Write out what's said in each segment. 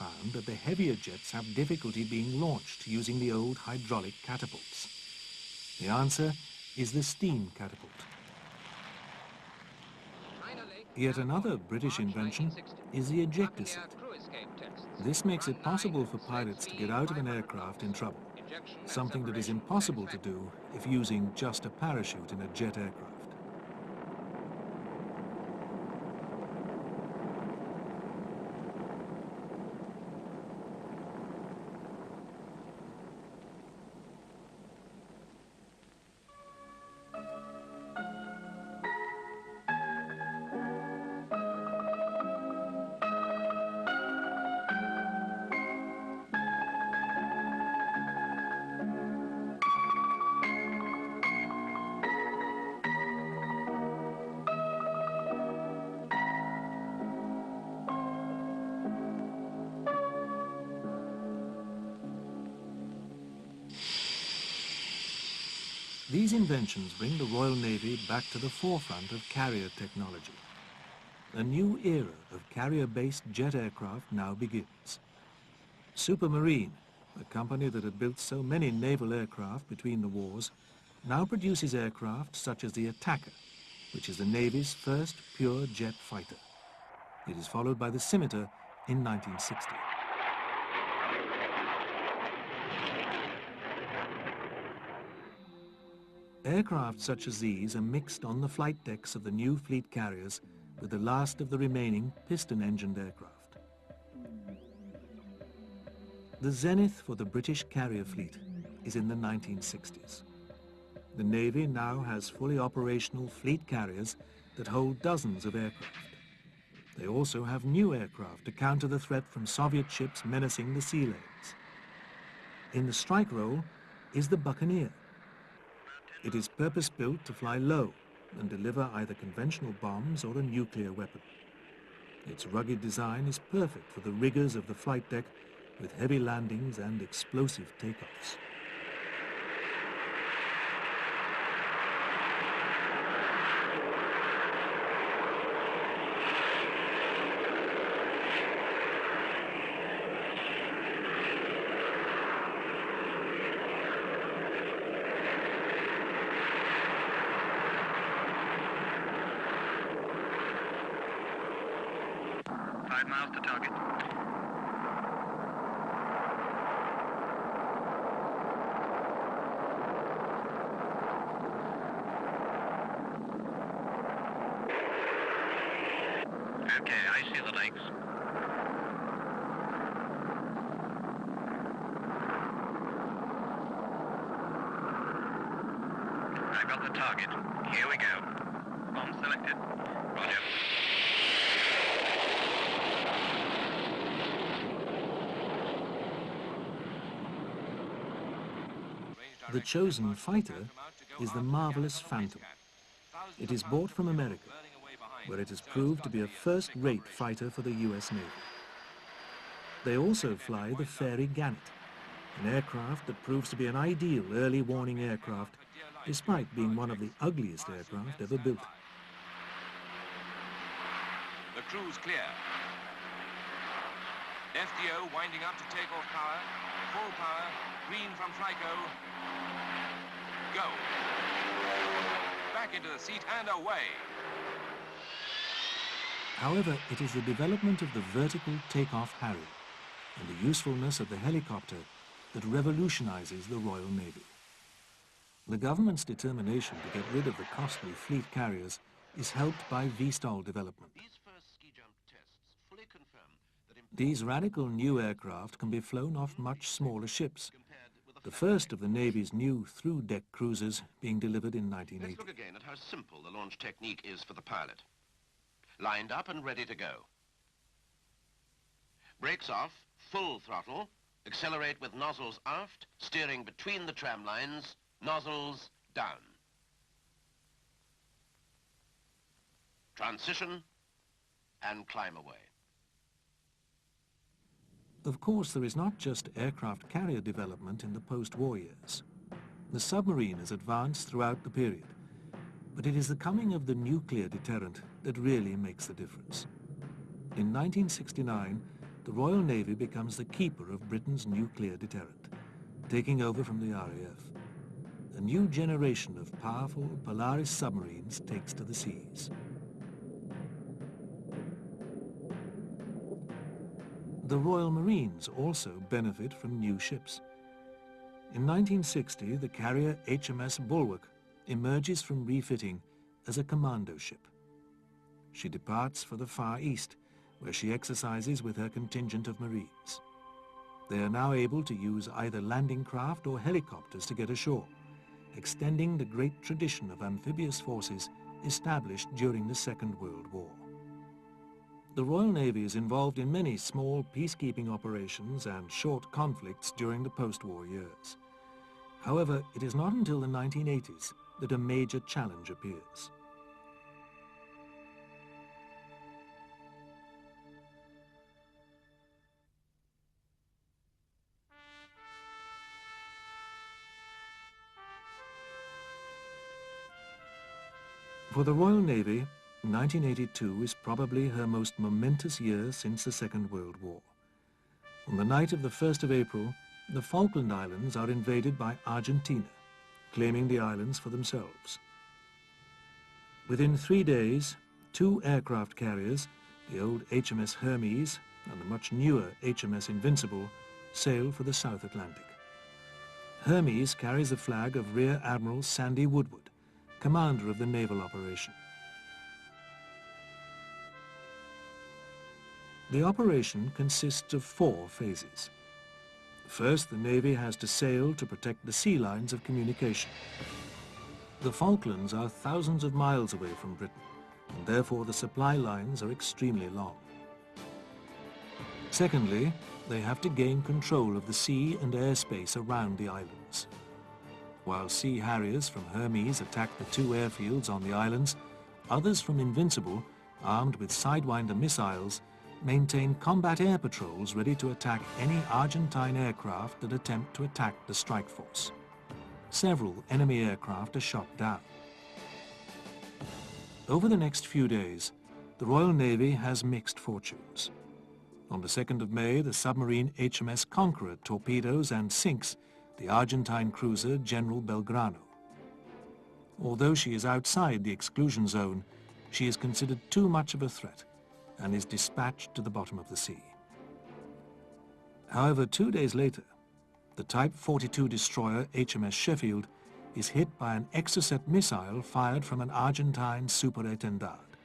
found that the heavier jets have difficulty being launched using the old hydraulic catapults. The answer is the steam catapult. Yet another British invention is the ejector seat. This makes it possible for pilots to get out of an aircraft in trouble, something that is impossible to do if using just a parachute in a jet aircraft. These inventions bring the Royal Navy back to the forefront of carrier technology. A new era of carrier-based jet aircraft now begins. Supermarine, the company that had built so many naval aircraft between the wars, now produces aircraft such as the Attacker, which is the Navy's first pure jet fighter. It is followed by the Scimitar in 1960. Aircraft such as these are mixed on the flight decks of the new fleet carriers with the last of the remaining piston-engined aircraft. The zenith for the British carrier fleet is in the 1960s. The Navy now has fully operational fleet carriers that hold dozens of aircraft. They also have new aircraft to counter the threat from Soviet ships menacing the sea lanes. In the strike role is the Buccaneer. It is purpose-built to fly low and deliver either conventional bombs or a nuclear weapon. Its rugged design is perfect for the rigors of the flight deck with heavy landings and explosive takeoffs. Miles to target. Okay, I see the lakes. I got the target. Here we go. Bomb selected. Roger. The chosen fighter is the marvelous Phantom. It is bought from America, where it has proved to be a first-rate fighter for the US Navy. They also fly the Fairy Gannet, an aircraft that proves to be an ideal early warning aircraft, despite being one of the ugliest aircraft ever built. The crew's clear. FDO winding up to take off power. Full power. Green from Flyco. Go. Back into the seat and away. However, it is the development of the vertical takeoff Harrier and the usefulness of the helicopter that revolutionizes the Royal Navy. The government's determination to get rid of the costly fleet carriers is helped by VSTOL development. These radical new aircraft can be flown off much smaller ships, the first of the Navy's new through-deck cruisers being delivered in 1980. Let's look again at how simple the launch technique is for the pilot. Lined up and ready to go. Brakes off, full throttle, accelerate with nozzles aft, steering between the tram lines, nozzles down. Transition and climb away. Of course, there is not just aircraft carrier development in the post-war years. The submarine has advanced throughout the period, but it is the coming of the nuclear deterrent that really makes the difference. In 1969, the Royal Navy becomes the keeper of Britain's nuclear deterrent, taking over from the RAF. A new generation of powerful Polaris submarines takes to the seas. The Royal Marines also benefit from new ships. In 1960, the carrier HMS Bulwark emerges from refitting as a commando ship. She departs for the Far East, where she exercises with her contingent of Marines. They are now able to use either landing craft or helicopters to get ashore, extending the great tradition of amphibious forces established during the Second World War. The Royal Navy is involved in many small peacekeeping operations and short conflicts during the post-war years. However, it is not until the 1980s that a major challenge appears. For the Royal Navy, 1982 is probably her most momentous year since the Second World War. On the night of the 1st of April, the Falkland Islands are invaded by Argentina, claiming the islands for themselves. Within 3 days, 2 aircraft carriers, the old HMS Hermes and the much newer HMS Invincible, sail for the South Atlantic. Hermes carries the flag of Rear Admiral Sandy Woodward, commander of the naval operation. The operation consists of 4 phases. First, the Navy has to sail to protect the sea lines of communication. The Falklands are thousands of miles away from Britain, and therefore the supply lines are extremely long. Secondly, they have to gain control of the sea and airspace around the islands. While Sea Harriers from Hermes attack the 2 airfields on the islands, others from Invincible, armed with Sidewinder missiles, maintain combat air patrols ready to attack any Argentine aircraft that attempt to attack the strike force. Several enemy aircraft are shot down. Over the next few days, the Royal Navy has mixed fortunes. On the 2nd of May, the submarine HMS Conqueror torpedoes and sinks the Argentine cruiser General Belgrano. Although she is outside the exclusion zone, she is considered too much of a threat and is dispatched to the bottom of the sea. However, 2 days later, the Type 42 destroyer HMS Sheffield is hit by an Exocet missile fired from an Argentine Superétendard.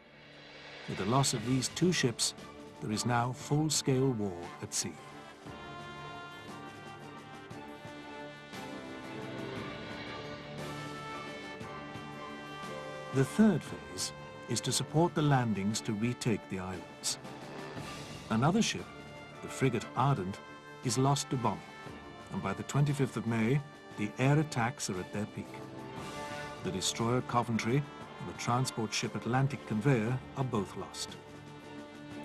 With the loss of these 2 ships, there is now full-scale war at sea. The third phase is to support the landings to retake the islands. Another ship, the frigate Ardent, is lost to bombing, and by the 25th of May, the air attacks are at their peak. The destroyer Coventry and the transport ship Atlantic Conveyor are both lost.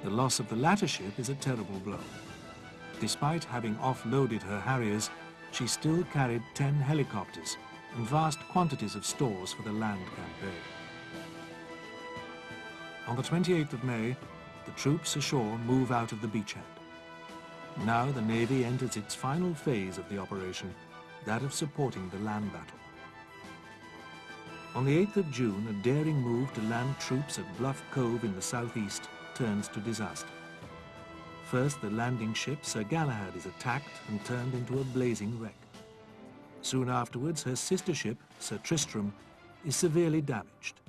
The loss of the latter ship is a terrible blow. Despite having offloaded her Harriers, she still carried 10 helicopters and vast quantities of stores for the land campaign. On the 28th of May, the troops ashore move out of the beachhead. Now the Navy enters its final phase of the operation, that of supporting the land battle. On the 8th of June, a daring move to land troops at Bluff Cove in the southeast turns to disaster. First, the landing ship Sir Galahad is attacked and turned into a blazing wreck. Soon afterwards, her sister ship, Sir Tristram, is severely damaged.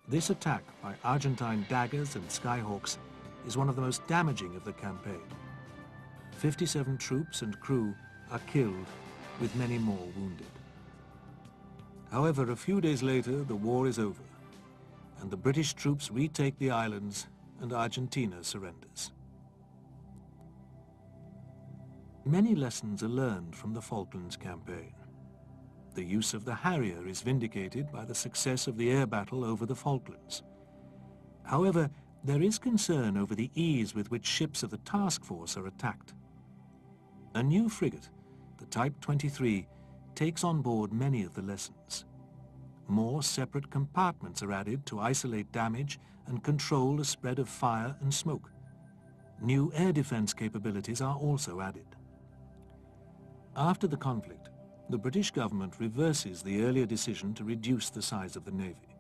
This attack by Argentine daggers and Skyhawks is one of the most damaging of the campaign. 57 troops and crew are killed, with many more wounded. However, a few days later, the war is over, and the British troops retake the islands and Argentina surrenders. Many lessons are learned from the Falklands campaign. The use of the Harrier is vindicated by the success of the air battle over the Falklands. However, there is concern over the ease with which ships of the task force are attacked. A new frigate, the Type 23, takes on board many of the lessons. More separate compartments are added to isolate damage and control the spread of fire and smoke. New air defense capabilities are also added. After the conflict, the British government reverses the earlier decision to reduce the size of the Navy.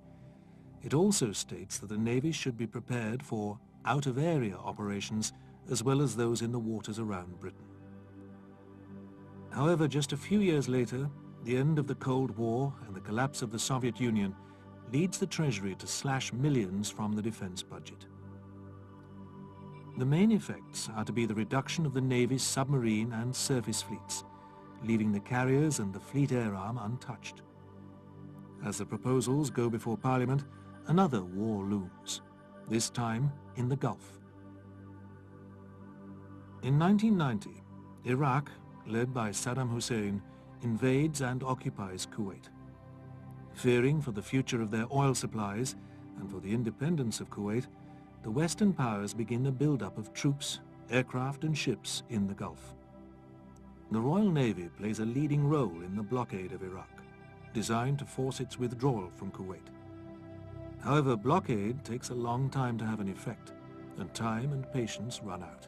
It also states that the Navy should be prepared for out-of-area operations as well as those in the waters around Britain. However, just a few years later, the end of the Cold War and the collapse of the Soviet Union leads the Treasury to slash millions from the defense budget. The main effects are to be the reduction of the Navy's submarine and surface fleets, leaving the carriers and the fleet air arm untouched. As the proposals go before Parliament, another war looms, this time in the Gulf. In 1990, Iraq, led by Saddam Hussein, invades and occupies Kuwait. Fearing for the future of their oil supplies and for the independence of Kuwait, the Western powers begin a build-up of troops, aircraft and ships in the Gulf. The Royal Navy plays a leading role in the blockade of Iraq, designed to force its withdrawal from Kuwait. However, blockade takes a long time to have an effect, and time and patience run out.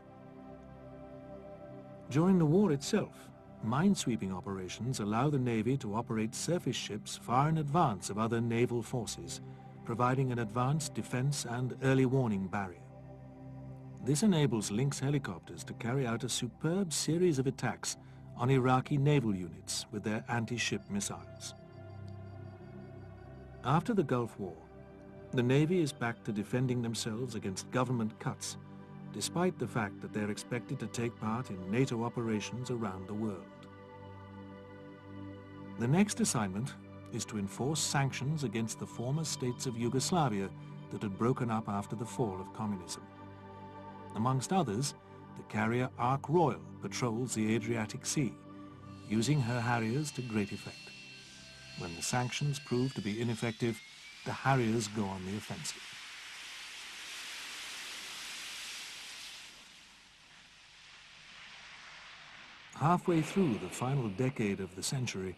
During the war itself, minesweeping operations allow the Navy to operate surface ships far in advance of other naval forces, providing an advanced defense and early warning barrier. This enables Lynx helicopters to carry out a superb series of attacks on Iraqi naval units with their anti-ship missiles. After the Gulf War, the Navy is back to defending themselves against government cuts, despite the fact that they're expected to take part in NATO operations around the world. The next assignment is to enforce sanctions against the former states of Yugoslavia that had broken up after the fall of communism. Amongst others, the carrier Ark Royal patrols the Adriatic Sea, using her Harriers to great effect. When the sanctions prove to be ineffective, the Harriers go on the offensive. Halfway through the final decade of the century,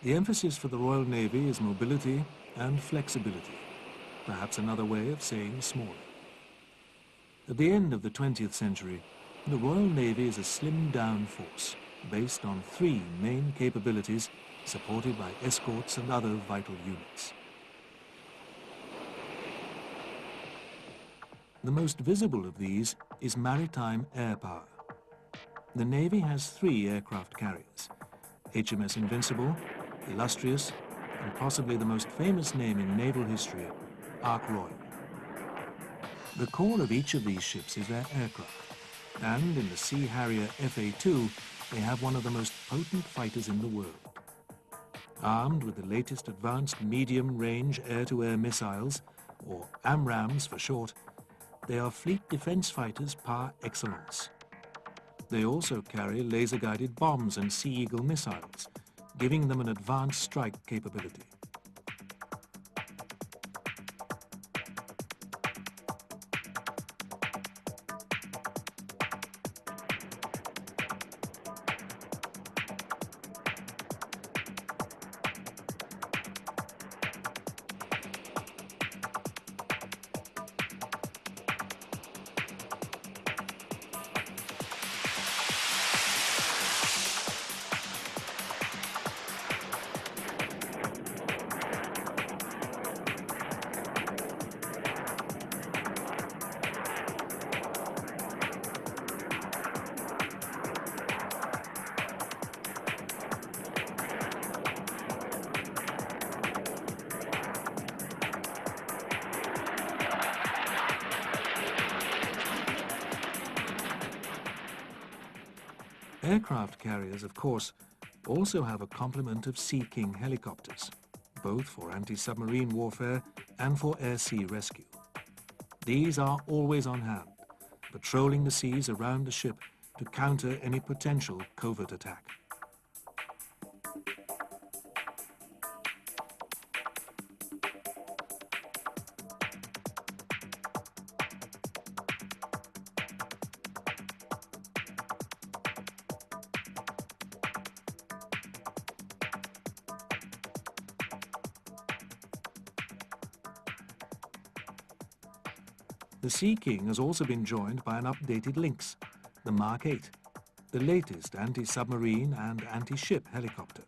the emphasis for the Royal Navy is mobility and flexibility, perhaps another way of saying smaller. At the end of the 20th century, the Royal Navy is a slimmed-down force based on 3 main capabilities supported by escorts and other vital units. The most visible of these is maritime air power. The Navy has 3 aircraft carriers: HMS Invincible, Illustrious, and possibly the most famous name in naval history, Ark Royal. The core of each of these ships is their aircraft, and in the Sea Harrier FA-2, they have one of the most potent fighters in the world. Armed with the latest advanced medium-range air-to-air missiles, or AMRAAMs for short, they are fleet defense fighters par excellence. They also carry laser-guided bombs and Sea Eagle missiles, giving them an advanced strike capability. Aircraft carriers, of course, also have a complement of Sea King helicopters, both for anti-submarine warfare and for air-sea rescue. These are always on hand, patrolling the seas around the ship to counter any potential covert attack. The Sea King has also been joined by an updated Lynx, the Mark 8, the latest anti-submarine and anti-ship helicopter.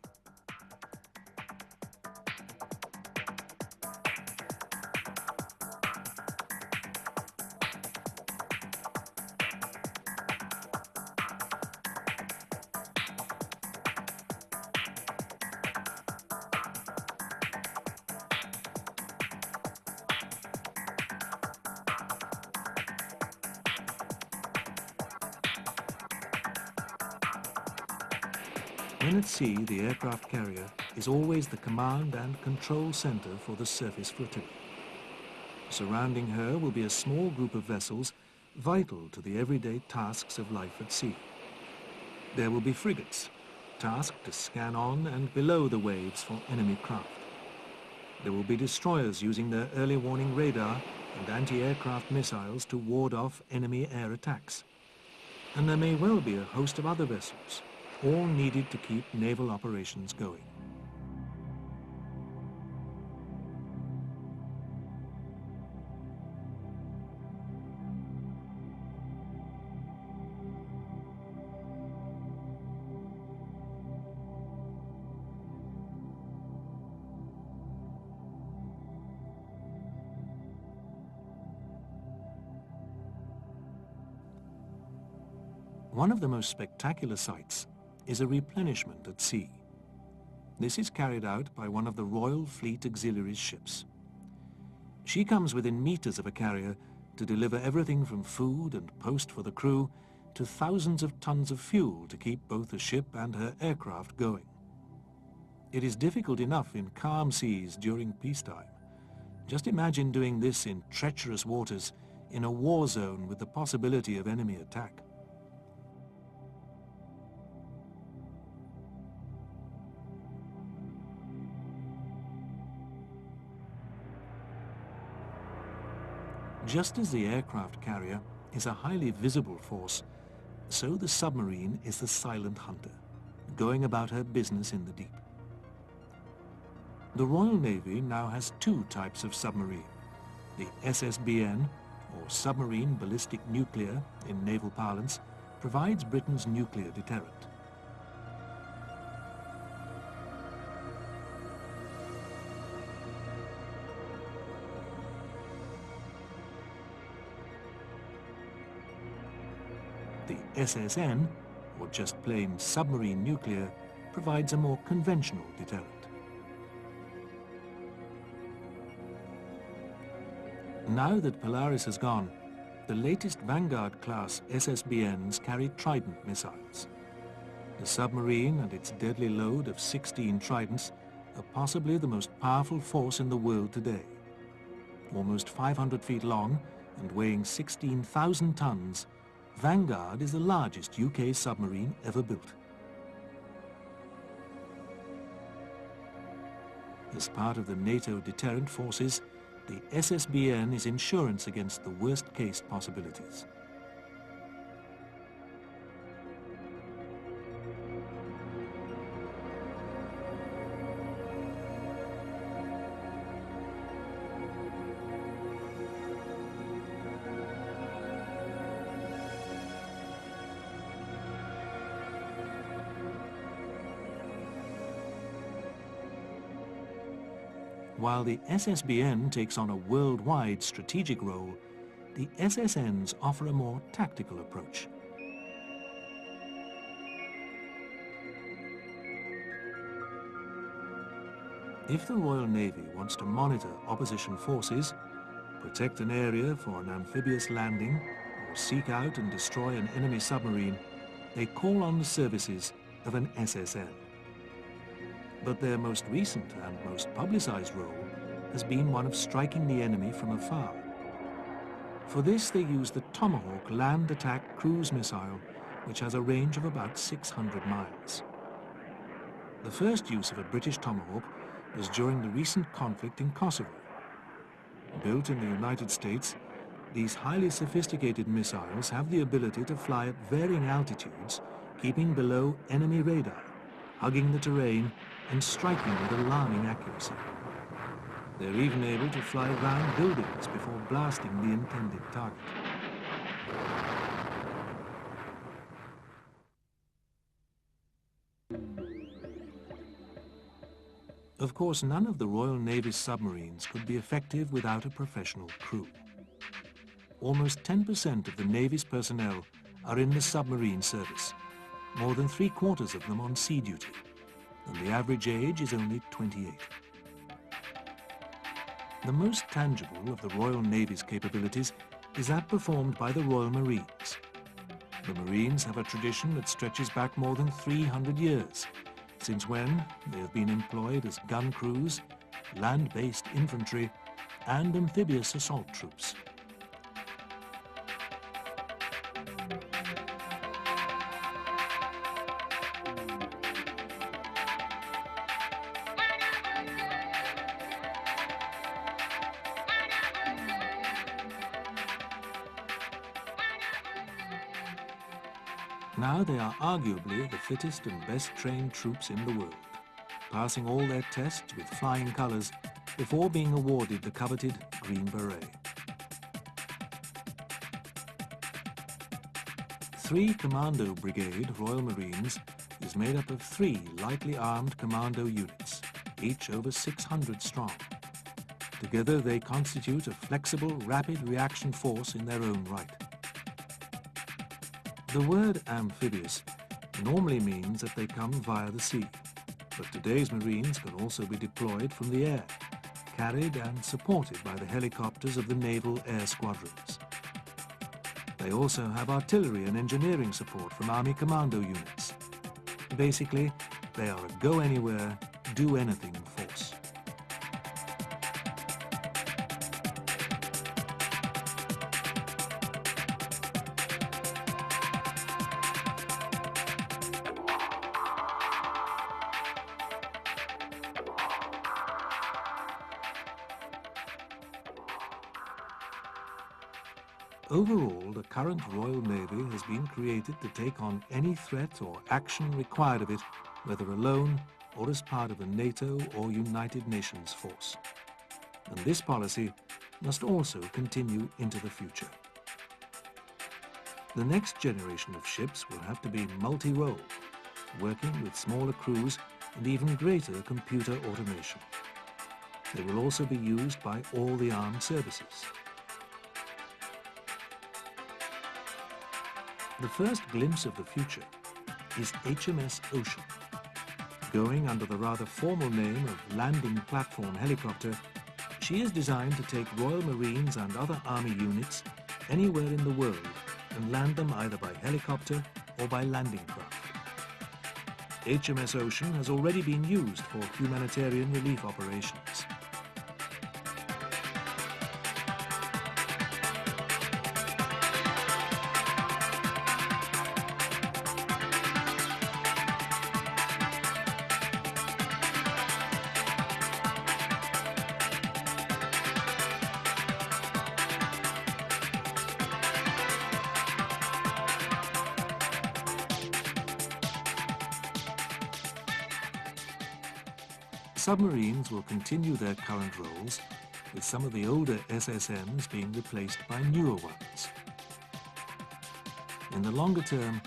When at sea, the aircraft carrier is always the command and control center for the surface flotilla. Surrounding her will be a small group of vessels vital to the everyday tasks of life at sea. There will be frigates, tasked to scan on and below the waves for enemy craft. There will be destroyers using their early warning radar and anti-aircraft missiles to ward off enemy air attacks. And there may well be a host of other vessels, all needed to keep naval operations going. One of the most spectacular sights is a replenishment at sea. This is carried out by one of the Royal Fleet Auxiliaries ships. She comes within meters of a carrier to deliver everything from food and post for the crew to thousands of tons of fuel to keep both the ship and her aircraft going. It is difficult enough in calm seas during peacetime. Just imagine doing this in treacherous waters in a war zone with the possibility of enemy attack. Just as the aircraft carrier is a highly visible force, so the submarine is the silent hunter, going about her business in the deep. The Royal Navy now has two types of submarine. The SSBN, or Submarine Ballistic Nuclear in naval parlance, provides Britain's nuclear deterrent. The SSN, or just plain submarine nuclear, provides a more conventional deterrent. Now that Polaris has gone, the latest Vanguard-class SSBNs carry Trident missiles. The submarine and its deadly load of 16 Tridents are possibly the most powerful force in the world today. Almost 500 feet long and weighing 16,000 tons, Vanguard is the largest UK submarine ever built. As part of the NATO deterrent forces, the SSBN is insurance against the worst-case possibilities. While the SSBN takes on a worldwide strategic role, the SSNs offer a more tactical approach. If the Royal Navy wants to monitor opposition forces, protect an area for an amphibious landing, or seek out and destroy an enemy submarine, they call on the services of an SSN. But their most recent and most publicized role has been one of striking the enemy from afar. For this, they use the Tomahawk land attack cruise missile, which has a range of about 600 miles. The first use of a British Tomahawk was during the recent conflict in Kosovo. Built in the United States, these highly sophisticated missiles have the ability to fly at varying altitudes, keeping below enemy radar, hugging the terrain, and striking with alarming accuracy. They're even able to fly round buildings before blasting the intended target. Of course, none of the Royal Navy's submarines could be effective without a professional crew. Almost 10% of the Navy's personnel are in the submarine service, more than 3/4 of them on sea duty, and the average age is only 28. The most tangible of the Royal Navy's capabilities is that performed by the Royal Marines. The Marines have a tradition that stretches back more than 300 years, since when they have been employed as gun crews, land-based infantry, and amphibious assault troops. Now they are arguably the fittest and best trained troops in the world, passing all their tests with flying colours before being awarded the coveted Green Beret. 3 Commando Brigade Royal Marines is made up of 3 lightly armed commando units, each over 600 strong. Together they constitute a flexible, rapid reaction force in their own right. The word amphibious normally means that they come via the sea, but today's Marines can also be deployed from the air, carried and supported by the helicopters of the naval air squadrons. They also have artillery and engineering support from Army commando units. Basically, they are a go-anywhere, do-anything force. Overall, the current Royal Navy has been created to take on any threat or action required of it, whether alone or as part of a NATO or United Nations force. And this policy must also continue into the future. The next generation of ships will have to be multi-role, working with smaller crews and even greater computer automation. They will also be used by all the armed services. The first glimpse of the future is HMS Ocean. Going under the rather formal name of Landing Platform Helicopter, she is designed to take Royal Marines and other Army units anywhere in the world and land them either by helicopter or by landing craft. HMS Ocean has already been used for humanitarian relief operations. Submarines will continue their current roles, with some of the older SSMs being replaced by newer ones. In the longer term,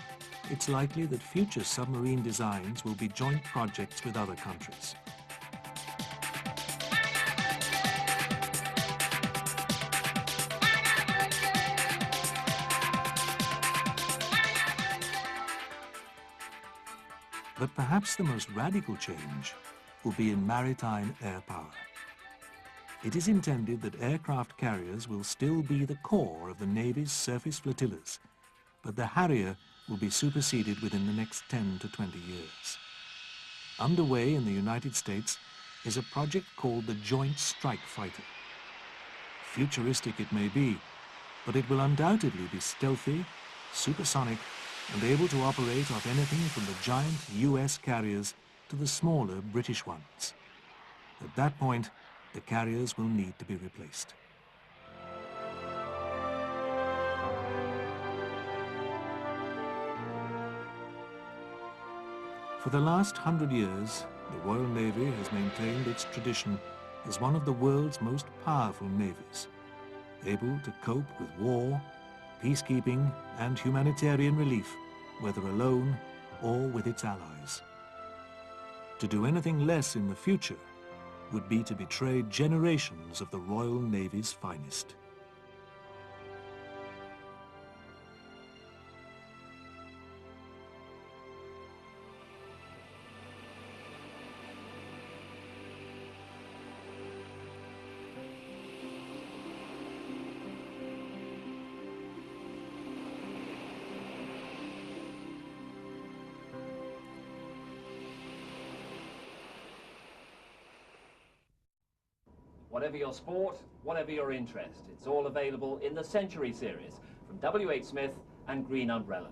it's likely that future submarine designs will be joint projects with other countries. But perhaps the most radical change will be in maritime air power. It is intended that aircraft carriers will still be the core of the Navy's surface flotillas, but the Harrier will be superseded within the next 10 to 20 years. Underway in the United States is a project called the Joint Strike Fighter. Futuristic it may be, but it will undoubtedly be stealthy, supersonic, and able to operate off anything from the giant US carriers to the smaller British ones. At that point, the carriers will need to be replaced. For the last 100 years, the Royal Navy has maintained its tradition as one of the world's most powerful navies, able to cope with war, peacekeeping and humanitarian relief, whether alone or with its allies. To do anything less in the future would be to betray generations of the Royal Navy's finest. Whatever your sport, whatever your interest, it's all available in the Century series from W.H. Smith and Green Umbrella.